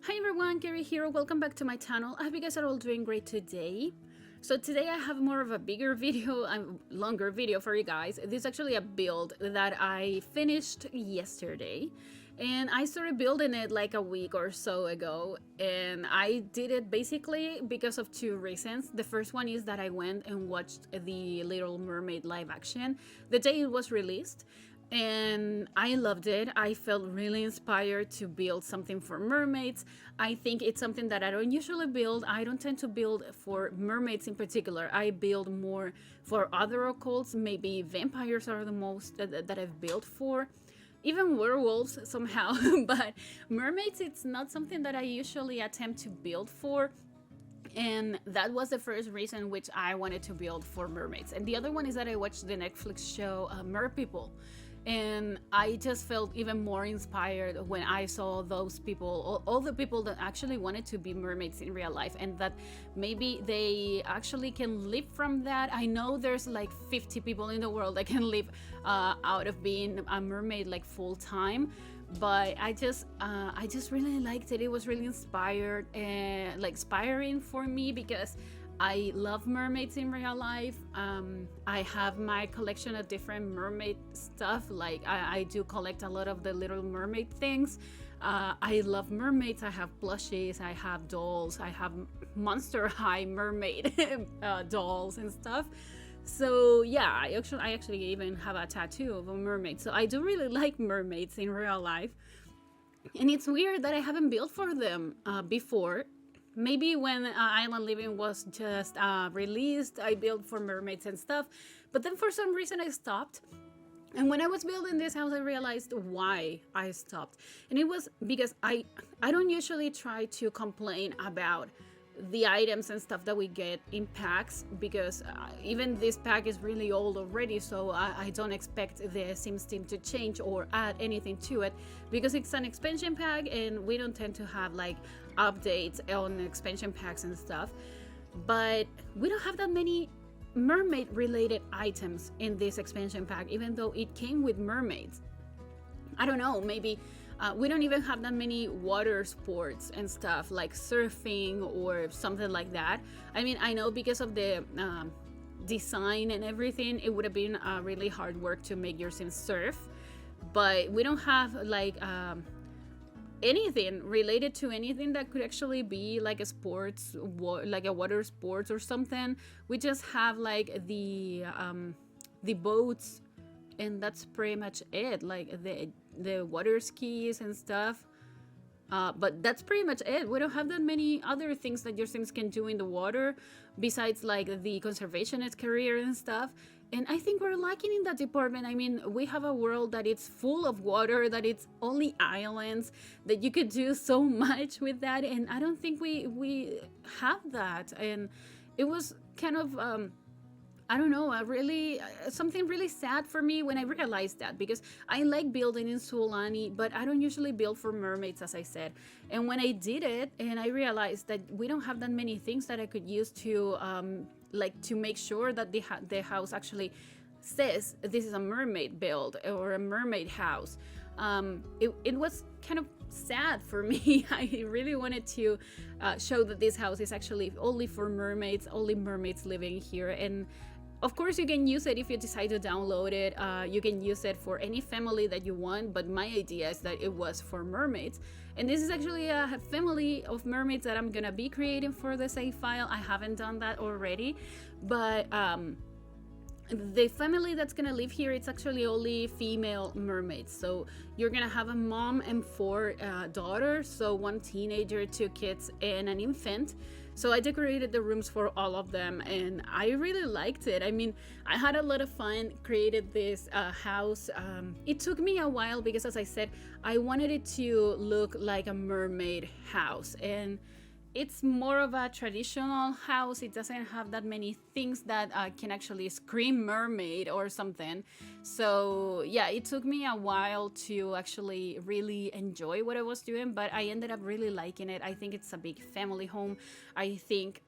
Hi everyone, Kaary here. Welcome back to my channel. I hope you guys are all doing great today. So today I have more of a bigger video, a longer video for you guys. This is actually a build that I finished yesterday. And I started building it like a week or so ago. And I did it basically because of two reasons. The first one is that I went and watched the Little Mermaid live action the day it was released. And I loved it. I felt really inspired to build something for mermaids. I think it's something that I don't usually build. I don't tend to build for mermaids in particular. I build more for other occults. Maybe vampires are the most that I've built for. Even werewolves somehow. But mermaids, it's not something that I usually attempt to build for. And that was the first reason which I wanted to build for mermaids. And the other one is that I watched the Netflix show Merpeople. And I just felt even more inspired when I saw those people, all the people that actually wanted to be mermaids in real life, and that maybe they actually can live from that. I know there's like 50 people in the world that can live out of being a mermaid like full time, but I just really liked it. It was really inspired and like inspiring for me because I love mermaids in real life. I have my collection of different mermaid stuff. Like I do collect a lot of the Little Mermaid things. I love mermaids. I have plushies. I have dolls. I have Monster High mermaid dolls and stuff. So yeah, I actually even have a tattoo of a mermaid. So I do really like mermaids in real life. And it's weird that I haven't built for them before. Maybe when Island Living was just released, I built for mermaids and stuff. But then for some reason I stopped. And when I was building this house, I realized why I stopped. And it was because I don't usually try to complain about the items and stuff that we get in packs, because even this pack is really old already, so I don't expect the Sims team to change or add anything to it, because it's an expansion pack and we don't tend to have like updates on expansion packs and stuff. But we don't have that many mermaid related items in this expansion pack, even though it came with mermaids. I don't know, maybe we don't even have that many water sports and stuff like surfing or something like that. I mean, I know because of the design and everything, it would have been really hard work to make your Sims surf, but we don't have like anything related to anything that could actually be like a sports, like a water sports or something. We just have like the boats, and that's pretty much it, like the water skis and stuff. But that's pretty much it. We don't have that many other things that your Sims can do in the water besides like the conservationist career and stuff. And I think we're lacking in that department. I mean, we have a world that it's full of water, that it's only islands, that you could do so much with that, and I don't think we have that. And it was kind of I don't know, really something really sad for me when I realized that, because I like building in Sulani, but I don't usually build for mermaids, as I said. And when I did it, and I realized that we don't have that many things that I could use to like to make sure that the house actually says this is a mermaid build or a mermaid house. It was kind of sad for me. I really wanted to show that this house is actually only for mermaids, only mermaids living here. And of course, you can use it if you decide to download it. You can use it for any family that you want, but my idea is that it was for mermaids. And this is actually a family of mermaids that I'm gonna be creating for the save file. I haven't done that already, but the family that's gonna live here, it's actually only female mermaids. So you're gonna have a mom and 4 daughters, so 1 teenager, 2 kids, and an infant. So I decorated the rooms for all of them, and I really liked it. I mean, I had a lot of fun, created this house. It took me a while because, as I said, I wanted it to look like a mermaid house, and it's more of a traditional house. It doesn't have that many things that can actually scream mermaid or something. So yeah, it took me a while to actually really enjoy what I was doing, but I ended up really liking it. I think it's a big family home. I think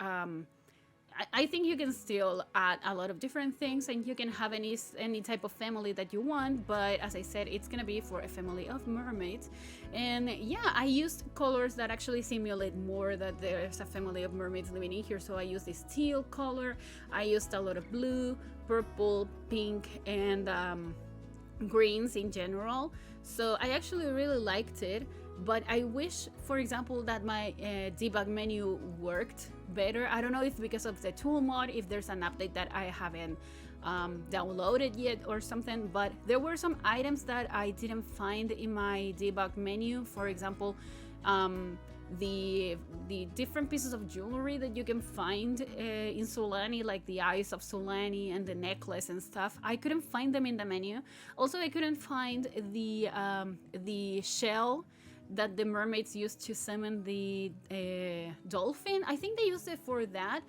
I think you can still add a lot of different things, and you can have any type of family that you want, but as I said, it's gonna be for a family of mermaids. And yeah, I used colors that actually simulate more that there's a family of mermaids living in here. So I used this teal color, I used a lot of blue, purple, pink, and greens in general. So I actually really liked it, but I wish, for example, that my debug menu worked better. I don't know if because of the tool mod, if there's an update that I haven't downloaded yet or something, but there were some items that I didn't find in my debug menu. For example, the different pieces of jewelry that you can find in Solani, like the eyes of Solani and the necklace and stuff. I couldn't find them in the menu. Also, I couldn't find the shell that the mermaids used to summon the dolphin. I think they used it for that,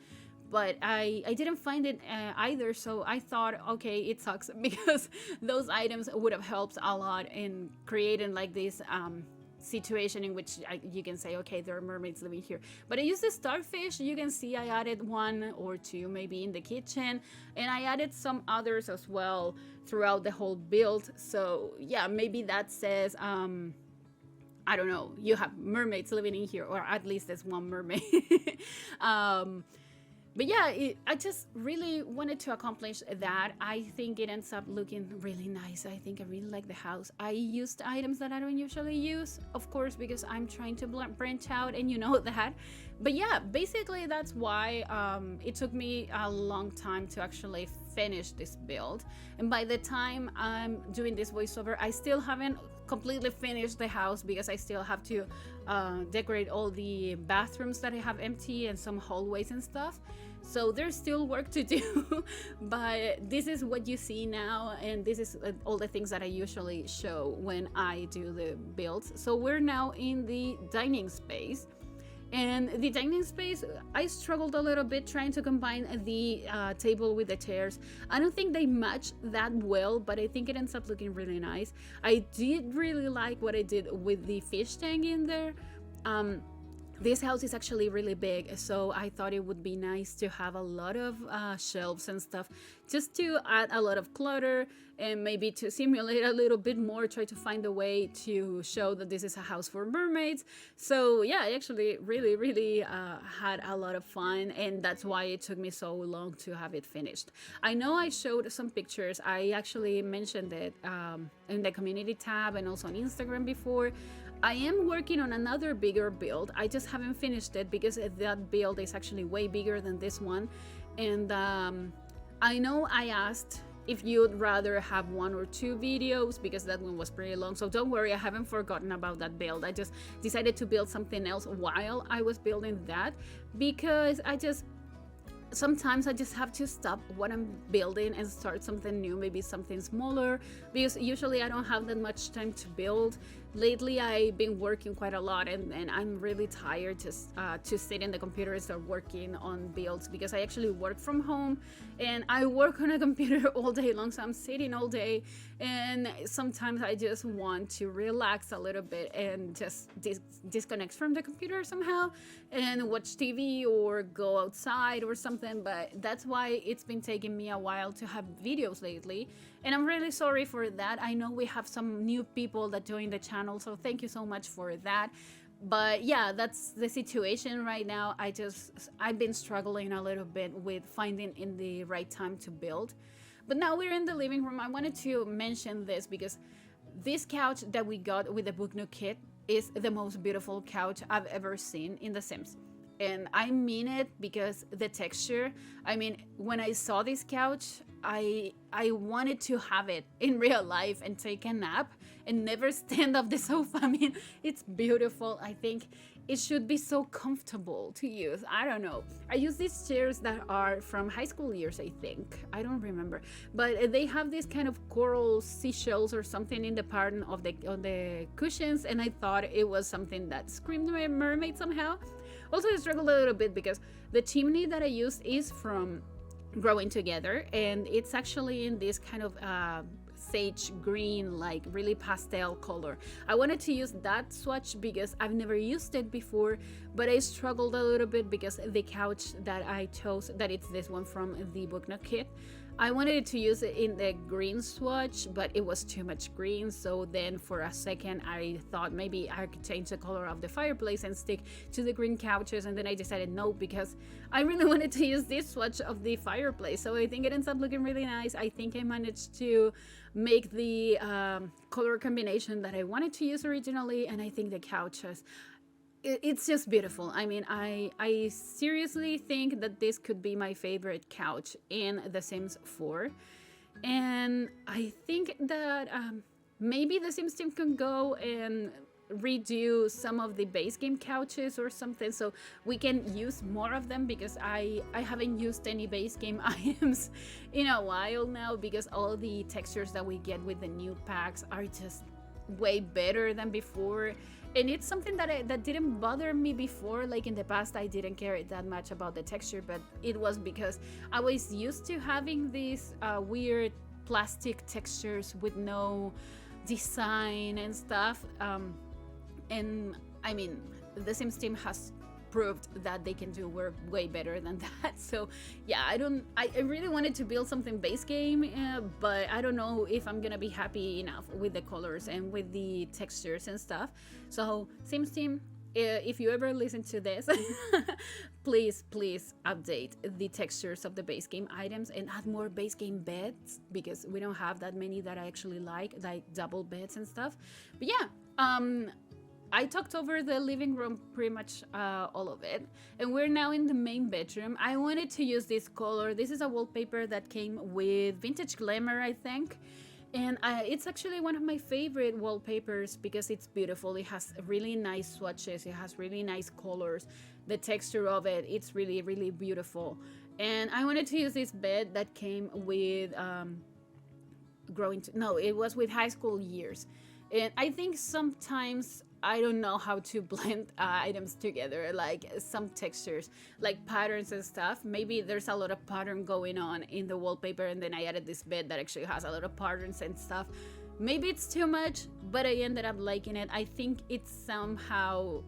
but I didn't find it either. So I thought, okay, it sucks, because those items would have helped a lot in creating like this situation in which you can say, okay, there are mermaids living here. But I used the starfish. You can see I added 1 or 2 maybe in the kitchen, and I added some others as well throughout the whole build. So yeah, maybe that says I don't know, you have mermaids living in here, or at least there's one mermaid. But yeah, I just really wanted to accomplish that. I think it ends up looking really nice. I think I really like the house. I used items that I don't usually use, of course, because I'm trying to branch out, and you know that. But yeah, basically that's why it took me a long time to actually finish this build. And by the time I'm doing this voiceover, I still haven't completely finished the house, because I still have to decorate all the bathrooms that I have empty and some hallways and stuff. So there's still work to do. But this is what you see now, and this is all the things that I usually show when I do the builds. So we're now in the dining space. And the dining space, I struggled a little bit trying to combine the table with the chairs. I don't think they match that well, but I think it ends up looking really nice. I did really like what I did with the fish tank in there. This house is actually really big, so I thought it would be nice to have a lot of shelves and stuff, just to add a lot of clutter, and maybe to simulate a little bit more, try to find a way to show that this is a house for mermaids. So yeah, I actually really had a lot of fun, and that's why it took me so long to have it finished. I know I showed some pictures. I actually mentioned it in the community tab and also on Instagram before. I am working on another bigger build. I just haven't finished it because that build is actually way bigger than this one. And I know I asked if you'd rather have 1 or 2 videos, because that one was pretty long. So don't worry, I haven't forgotten about that build. I just decided to build something else while I was building that, because sometimes I just have to stop what I'm building and start something new, maybe something smaller, because usually I don't have that much time to build. Lately I've been working quite a lot, and I'm really tired to sit in the computer and start working on builds, because I actually work from home and I work on a computer all day long, so I'm sitting all day, and sometimes I just want to relax a little bit and just disconnect from the computer somehow and watch TV or go outside or something. But that's why it's been taking me a while to have videos lately, and I'm really sorry for that. I know we have some new people that joined the channel, so thank you so much for that. But yeah, that's the situation right now. I've been struggling a little bit with finding in the right time to build. But now we're in the living room. I wanted to mention this because this couch that we got with the Book Nook kit is the most beautiful couch I've ever seen in The Sims. And I mean it, because the texture, I mean, when I saw this couch, I wanted to have it in real life and take a nap and never stand off the sofa. I mean, it's beautiful. I think it should be so comfortable to use. I don't know. I use these chairs that are from high school years, I think. I don't remember. But they have this kind of coral seashells or something in the pattern of the cushions, and I thought it was something that screamed a mermaid somehow. Also, I struggled a little bit because the chimney that I used is from Growing Together, and it's actually in this kind of sage green, like really pastel color. I wanted to use that swatch because I've never used it before, but I struggled a little bit because the couch that I chose, that it's this one from the Book Nook kit, I wanted to use it in the green swatch, but it was too much green. So then for a second, I thought maybe I could change the color of the fireplace and stick to the green couches. And then I decided no, because I really wanted to use this swatch of the fireplace. So I think it ends up looking really nice. I think I managed to make the color combination that I wanted to use originally. And I think the couches, it's just beautiful. I mean, I seriously think that this could be my favorite couch in The Sims 4. And I think that maybe The Sims team can go and redo some of the base game couches or something, so we can use more of them, because I haven't used any base game items in a while now, because all the textures that we get with the new packs are just way better than before. And it's something that didn't bother me before. Like in the past, I didn't care that much about the texture, but it was because I was used to having these weird plastic textures with no design and stuff. And I mean, the Sims team has proved that they can do work way better than that. So yeah, I really wanted to build something base game, but I don't know if I'm gonna be happy enough with the colors and with the textures and stuff. So Sims team, if you ever listen to this, please update the textures of the base game items and add more base game beds, because we don't have that many that I actually like double beds and stuff. But yeah, I talked over the living room, pretty much all of it, and we're now in the main bedroom. I wanted to use this color. This is a wallpaper that came with Vintage Glamour, I think, and it's actually one of my favorite wallpapers because it's beautiful. It has really nice swatches, it has really nice colors, the texture of it, it's really, really beautiful. And I wanted to use this bed that came with it was with High School Years. And I think sometimes I don't know how to blend items together, like some textures, like patterns and stuff. Maybe there's a lot of pattern going on in the wallpaper, and then I added this bed that actually has a lot of patterns and stuff. Maybe it's too much, but I ended up liking it. I think it somehow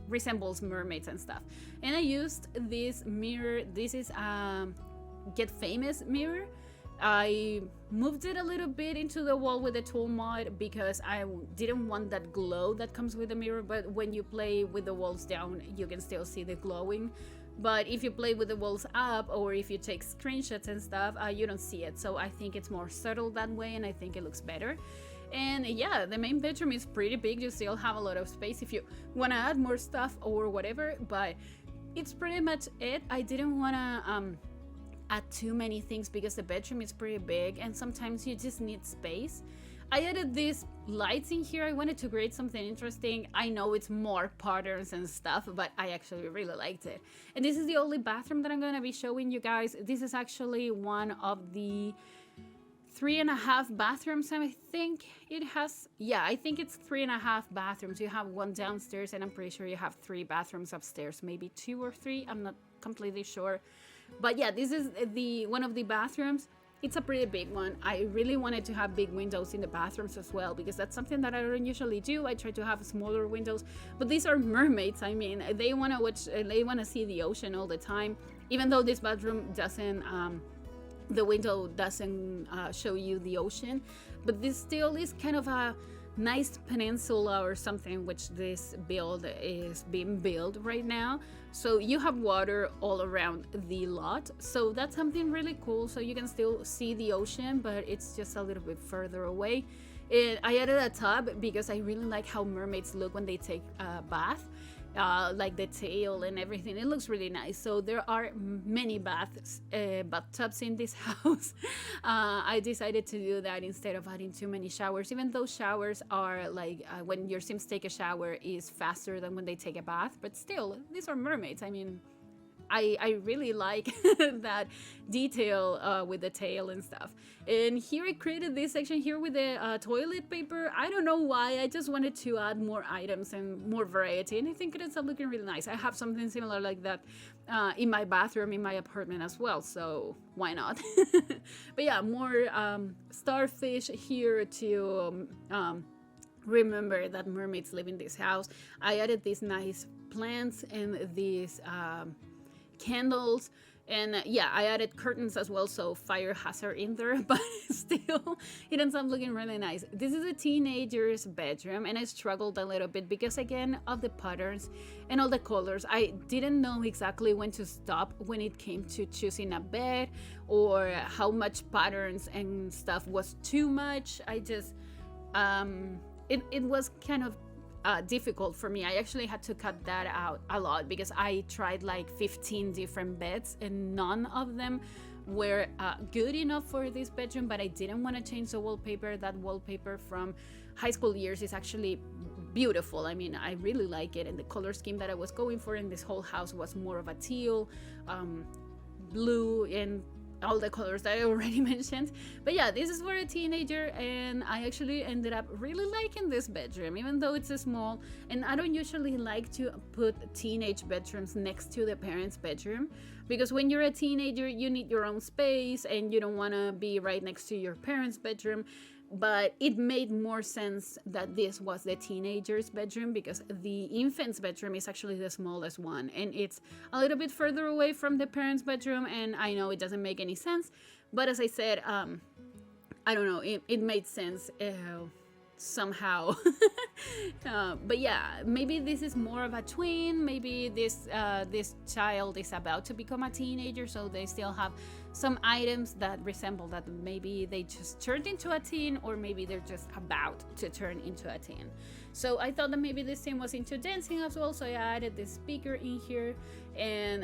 resembles mermaids and stuff. And I used this mirror. This is a Get Famous mirror. I moved it a little bit into the wall with the tool mod because I didn't want that glow that comes with the mirror, but when you play with the walls down, you can still see the glowing. But if you play with the walls up, or if you take screenshots and stuff, you don't see it. So I think it's more subtle that way, and I think it looks better. And yeah, the main bedroom is pretty big. You still have a lot of space if you want to add more stuff or whatever, but it's pretty much it. I didn't want to add too many things because the bedroom is pretty big and sometimes you just need space. I added these lights in here. I wanted to create something interesting. I know it's more patterns and stuff, but I actually really liked it. And this is the only bathroom that I'm going to be showing you guys. This is actually one of the 3.5 bathrooms, I think it has. Yeah, I think it's 3.5 bathrooms. You have one downstairs, and I'm pretty sure you have 3 bathrooms upstairs, maybe 2 or 3. I'm not completely sure. But yeah, this is one of the bathrooms. It's a pretty big one. I really wanted to have big windows in the bathrooms as well, because that's something that I don't usually do. I try to have smaller windows, but these are mermaids. I mean, they want to see the ocean all the time, even though this bathroom doesn't, the window doesn't show you the ocean, but this still is kind of a nice peninsula or something, which this build is being built right now. So you have water all around the lot, so that's something really cool. So you can still see the ocean, but it's just a little bit further away. I added a tub because I really like how mermaids look when they take a bath. Like the tail and everything, it looks really nice. So there are many bathtubs in this house. I decided to do that instead of adding too many showers, even though showers are like when your Sims take a shower is faster than when they take a bath, but still, these are mermaids. I mean, I really like that detail with the tail and stuff. And here I created this section here with the toilet paper. I don't know why, I just wanted to add more items and more variety, and I think it ends up looking really nice. I have something similar like that in my bathroom in my apartment as well, so why not? But yeah, more starfish here to remember that mermaids live in this house. I added these nice plants and these candles, and yeah, I added curtains as well, so fire hazard in there, but still it ends up looking really nice. This is a teenager's bedroom, and I struggled a little bit because again of the patterns and all the colors. I didn't know exactly when to stop when it came to choosing a bed, or how much patterns and stuff was too much. I just it was kind of difficult for me. I actually had to cut that out a lot because I tried like 15 different beds and none of them were good enough for this bedroom, but I didn't want to change the wallpaper. That wallpaper from high school years is actually beautiful. I mean, I really like it, and the color scheme that I was going for in this whole house was more of a teal, blue, and all the colors that I already mentioned. But yeah, this is for a teenager, and I actually ended up really liking this bedroom, even though it's a small. And I don't usually like to put teenage bedrooms next to the parents' bedroom, because when you're a teenager you need your own space and you don't want to be right next to your parents' bedroom. But it made more sense that this was the teenager's bedroom, because the infant's bedroom is actually the smallest one, and it's a little bit further away from the parents' bedroom. And I know it doesn't make any sense, but as I said, I don't know, it made sense somehow. But yeah, maybe this is more of a twin. Maybe this child is about to become a teenager, so they still have some items that resemble that. Maybe they just turned into a teen, or maybe they're just about to turn into a teen. So I thought that maybe this team was into dancing as well, so I added this speaker in here. And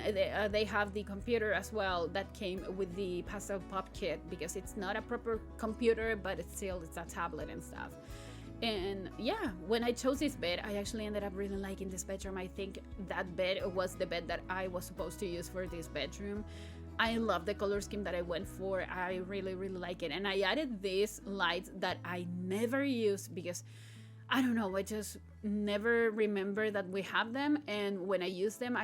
they have the computer as well that came with the pastel pop kit, because it's not a proper computer, but it's a tablet and stuff. And yeah, when I chose this bed, I actually ended up really liking this bedroom. I think that bed was the bed that I was supposed to use for this bedroom. I love the color scheme that I went for. I really like it. And I added these lights that I never use, because I don't know, I just never remember that we have them. And when I use them,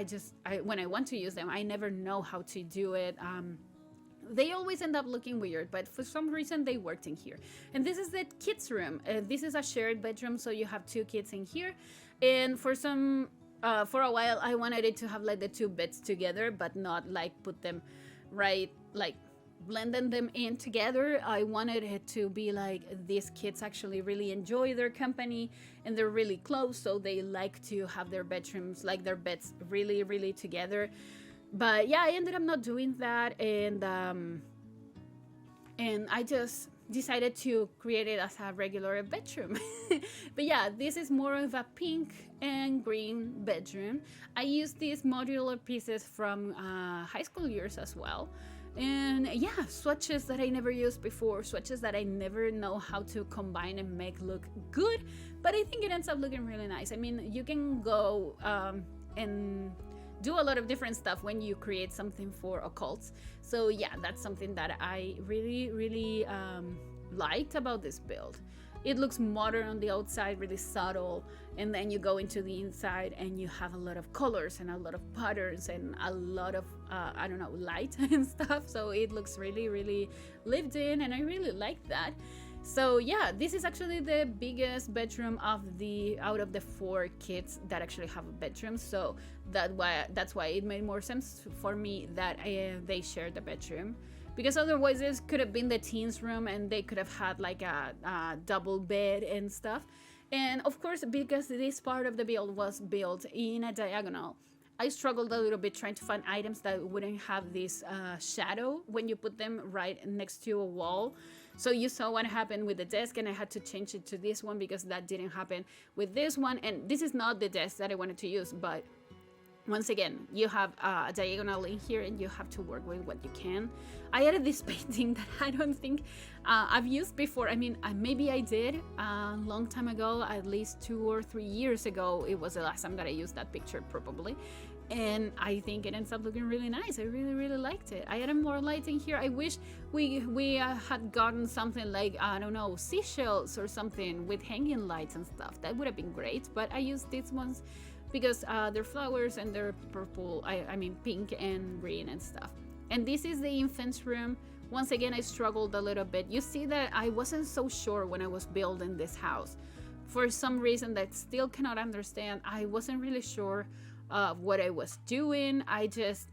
when I want to use them, I never know how to do it. They always end up looking weird, but for some reason they worked in here. And this is the kids' room. This is a shared bedroom, so you have two kids in here. And for a while I wanted it to have like the two beds together, but not like put them right, like blending them in together. I wanted it to be like these kids actually really enjoy their company, and they're really close, so they like to have their bedrooms, like their beds, really together. But yeah, I ended up not doing that, and I just decided to create it as a regular bedroom. But yeah, this is more of a pink and green bedroom. I used these modular pieces from high school years as well. And yeah, swatches that I never used before, swatches that I never know how to combine and make look good, but I think it ends up looking really nice. I mean, you can go and do a lot of different stuff when you create something for occults. So yeah, that's something that I really liked about this build. It looks modern on the outside, really subtle, and then you go into the inside and you have a lot of colors and a lot of patterns and a lot of I don't know, light and stuff. So it looks really lived in, and I really like that. So yeah, this is actually the biggest bedroom out of the 4 kids that actually have a bedroom. So that's why it made more sense for me that they share the bedroom, because otherwise this could have been the teens room and they could have had like a double bed and stuff. And of course, because this part of the build was built in a diagonal, I struggled a little bit trying to find items that wouldn't have this shadow when you put them right next to a wall. So you saw what happened with the desk, and I had to change it to this one because that didn't happen with this one. And this is not the desk that I wanted to use, but once again, you have a diagonal in here and you have to work with what you can. I added this painting that I don't think I've used before. I mean, maybe I did a long time ago, at least 2 or 3 years ago. It was the last time that I used that picture, probably. And I think it ends up looking really nice. I really liked it. I added more light in here. I wish we had gotten something like, I don't know, seashells or something with hanging lights and stuff. That would have been great, but I used these ones because they're flowers and they're purple, I mean pink and green and stuff. And this is the infant's room. Once again, I struggled a little bit. You see that I wasn't so sure when I was building this house. For some reason that I still cannot understand, I wasn't really sure of what I was doing. I just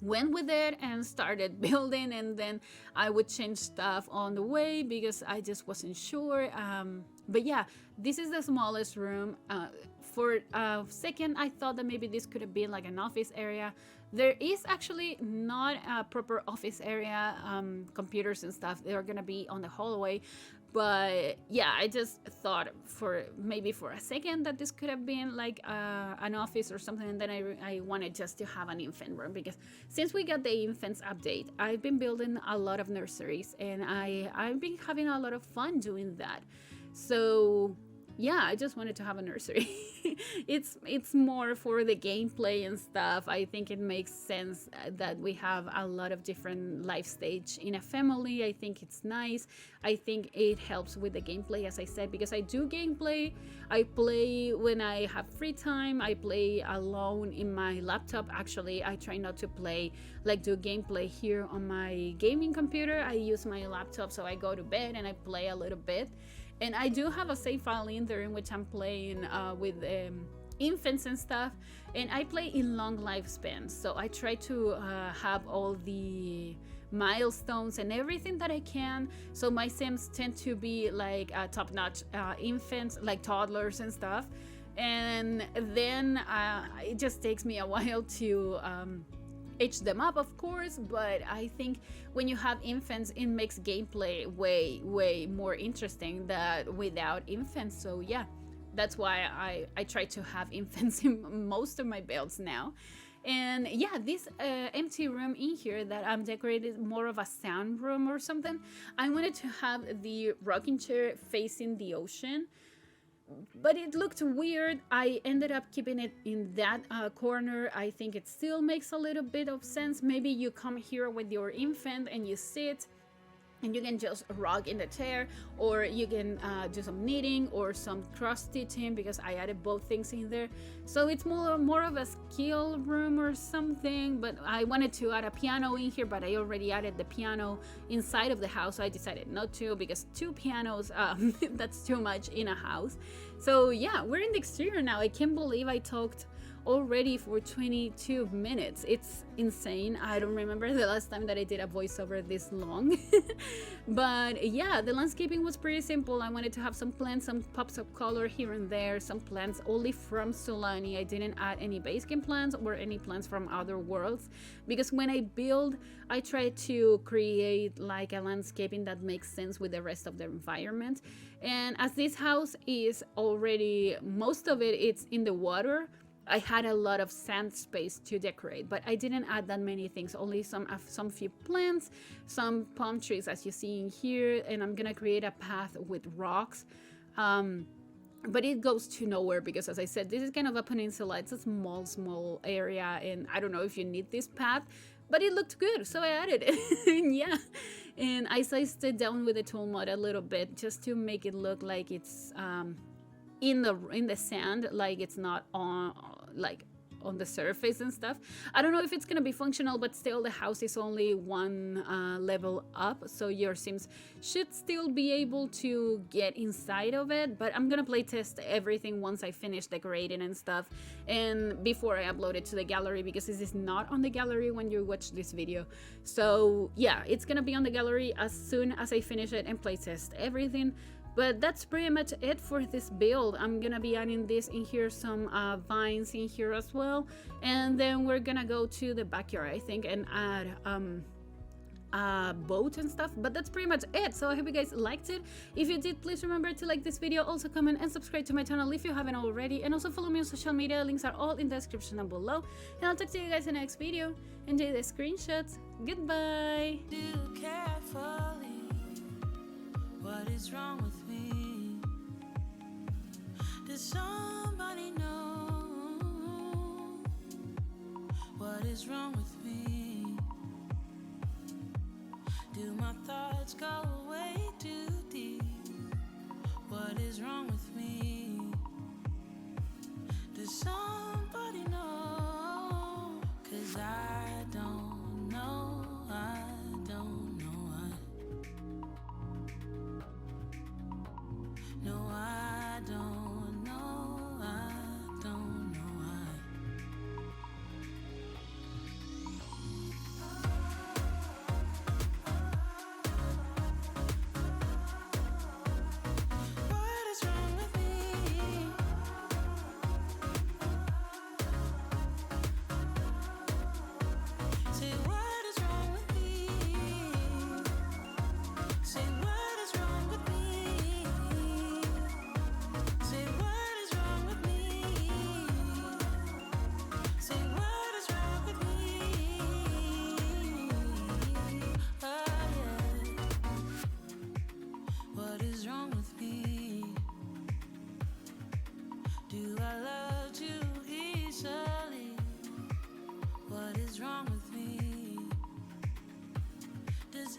went with it and started building, and then I would change stuff on the way because I just wasn't sure. But yeah, this is the smallest room. For a second, I thought that maybe this could have been like an office area. There is actually not a proper office area. Computers and stuff, they're gonna be on the hallway. But yeah, I just thought for a second that this could have been like an office or something, and then I wanted just to have an infant room, because since we got the infants update, I've been building a lot of nurseries, and I've been having a lot of fun doing that. So yeah, I just wanted to have a nursery. It's more for the gameplay and stuff. I think it makes sense that we have a lot of different life stage in a family. I think it's nice. I think it helps with the gameplay, as I said, because I do gameplay. I play when I have free time. I play alone in my laptop. Actually, I try not to play, like do gameplay here on my gaming computer. I use my laptop, so I go to bed and I play a little bit. And I do have a save file in there in which I'm playing with infants and stuff. And I play in long lifespans. So I try to have all the milestones and everything that I can. So my Sims tend to be like top-notch infants, like toddlers and stuff. And then it just takes me a while to age them up, of course, but I think when you have infants, it makes gameplay way more interesting than without infants. So yeah, that's why I try to have infants in most of my builds now. And yeah, this empty room in here that I'm decorated more of a sound room or something. I wanted to have the rocking chair facing the ocean, but it looked weird. I ended up keeping it in that corner. I think it still makes a little bit of sense. Maybe you come here with your infant and you sit and you can just rock in the chair, or you can do some knitting or some cross stitching, because I added both things in there. So it's more of a skill room or something. But I wanted to add a piano in here, but I already added the piano inside of the house, so I decided not to, because 2 pianos, that's too much in a house. So yeah, we're in the exterior now. I can't believe I talked already for 22 minutes. It's insane. I don't remember the last time that I did a voiceover this long. But yeah, the landscaping was pretty simple. I wanted to have some plants, some pops of color here and there, some plants only from Solani. I didn't add any base game plants or any plants from other worlds, because when I build, I try to create like a landscaping that makes sense with the rest of the environment. And as this house is already, most of it's in the water, I had a lot of sand space to decorate, but I didn't add that many things, only some few plants, some palm trees as you see in here, and I'm gonna create a path with rocks. But it goes to nowhere because, as I said, this is kind of a peninsula. It's a small area, and I don't know if you need this path, but it looked good, so I added it. Yeah, and I sized it down with the tool mod a little bit just to make it look like it's in the sand, like it's not on the surface and stuff. I don't know if it's gonna be functional, but still the house is only one level up, so your Sims should still be able to get inside of it. But I'm gonna play test everything once I finish decorating and stuff, and before I upload it to the gallery, because this is not on the gallery when you watch this video. So yeah, it's gonna be on the gallery as soon as I finish it and play test everything. But that's pretty much it for this build. I'm gonna be adding this in here, some vines in here as well, and then we're gonna go to the backyard, I think, and add boat and stuff, but that's pretty much it. So I hope you guys liked it. If you did, please remember to like this video, also comment and subscribe to my channel if you haven't already, and also follow me on social media. Links are all in the description down below, and I'll talk to you guys in the next video. Enjoy the screenshots. Goodbye. Do carefully. What is wrong with me? Does somebody know what is wrong with me? Do my thoughts go way too deep? What is wrong with me? Does somebody know? 'Cause I don't know, I don't know, no, I don't know, I don't know why. What is wrong with me? Say what is wrong with me? Say what is wrong with me? Say what is wrong with me? Say what is wrong with me? Oh yeah. What is wrong with me? Do I love too easily? What is wrong with me? Does